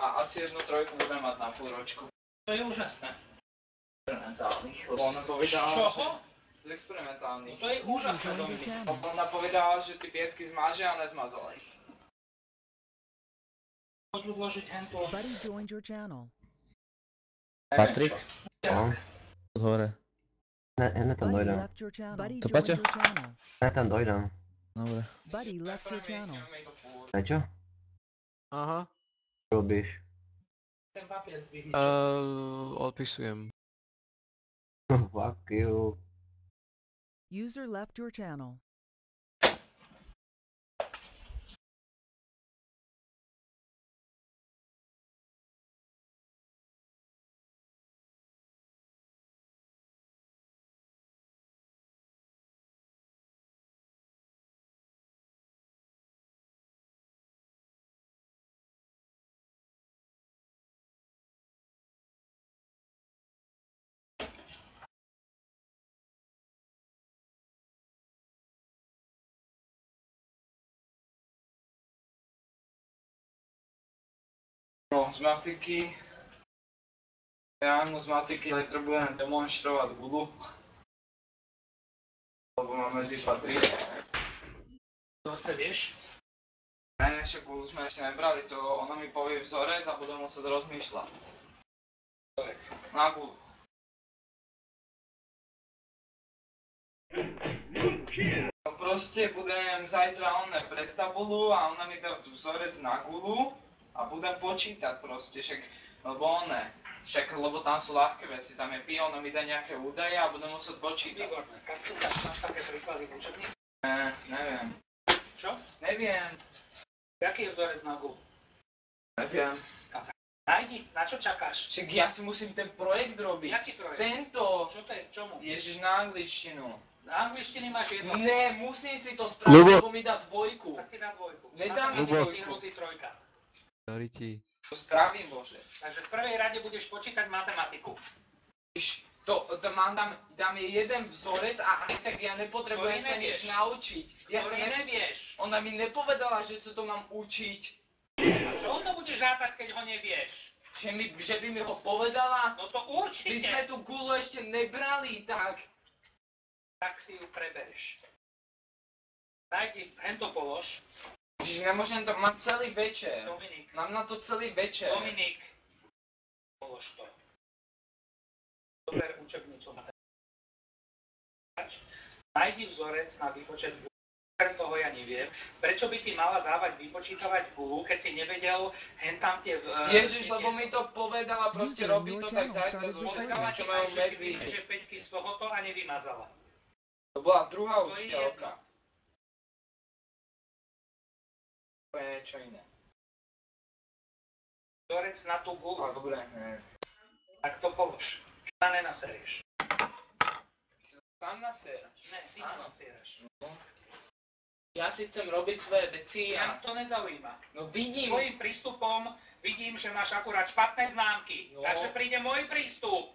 A asi jednu trojku budem mať na pôlročku. To je úžasné. Experimentálnych. Ona povedala, Čoho? Z experimentálnych. To je úžasné, Dominik. Ona povedala, že ty pietky zmáže a nezmazala ich. Poď vložiť hentu. Buddy joined your channel. Patrik? No. Hore. Ne tam Buddy dojdem. left your channel. Buddy Co, joined Paťo? your channel. Ne tam dojdem. Dobre. Buddy left your channel. Prečo? Aha. Čo robíš? Ten papier zdvihni. Odpisujem. Fuck you. User left your channel. No, z matiky. Ja z matiky potrebujem demonštrovať gulu. Lebo mám medzi patrí. To chce, vieš? Ne, však gulu sme ešte nebrali, to ona mi povie vzorec a budem musieť rozmýšľať. Vzorec. Na gulu. No proste budem zajtra oné pred tabulu a ona mi dá vzorec na gulu. A budem počítať proste, však, lebo tam sú ľahké veci, tam je pi, ona mi dá nejaké údaje a budem musieť počítať. Výborné. Karcúkaš, máš také príklady v učebnici? Neviem. Čo? Neviem. Jaký je vzorec na gulu? Neviem. Nájdi, na čo čakáš? Však ja si musím ten projekt robiť. Jaký projekt? Tento. Čo to je? Čomu? Ježiš, na angličtinu. Na angličtine máš jedno. Ne, musím si to spraviť, lebo mi dá dvojku. Tak ti dá dvojku. Nedá Na mi to dvojku. ti hrozí trojka. Sorry ti. To spravím, Bože. Takže v prvej rade budeš počítať matematiku. Dám jej jeden vzorec a aj tak ja nepotrebujem Ktorý sa nevieš. nič naučiť. Ktorý nevieš. Ona mi nepovedala, že sa to mám učiť. A čo to budeš rátať, keď ho nevieš? Že by mi ho povedala? No to My určite. sme tú gulu ešte nebrali, tak. Tak si ju prebereš. Nájdi, hento polož. Čiže nemôžem to mať celý večer. Dominik. Mám na to celý večer. Dominik. Polož to. Dober učebnicu matematiky. Nájdi vzorec na výpočet gulu. Okrem toho ja neviem. Prečo by ti mala dávať vypočítavať gulu, keď si nevedel hentam tie... Ježiš, lebo mi to povedala, proste robí to tak zajtra zo všetkým, čo majú medzi. Že 5 z tohoto a nevymazala. To bola druhá To je učiteľka. To je niečo iné. Vzorec na tú gulu. Dobre, Tak to polož. Sa nenaserieš. Sám naséraš. Ne, ty nenaserieš. Ja si chcem robiť svoje veci Ja a... to nezaujíma. No vidím. Svojím prístupom vidím, že máš akurát špatné známky. No. Takže príde môj prístup.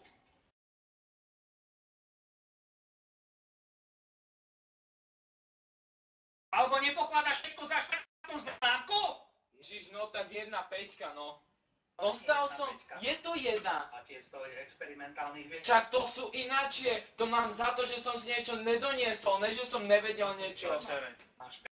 Alebo nepokladaš peťku za špatnú známku? Ježiš, no tak 1,5, no. Dostal som, je to 1. A tie z toho experimentálnych vecí. Však to sú ináčie, to mám za to, že som si niečo nedoniesol, ne že som nevedel niečo. Máš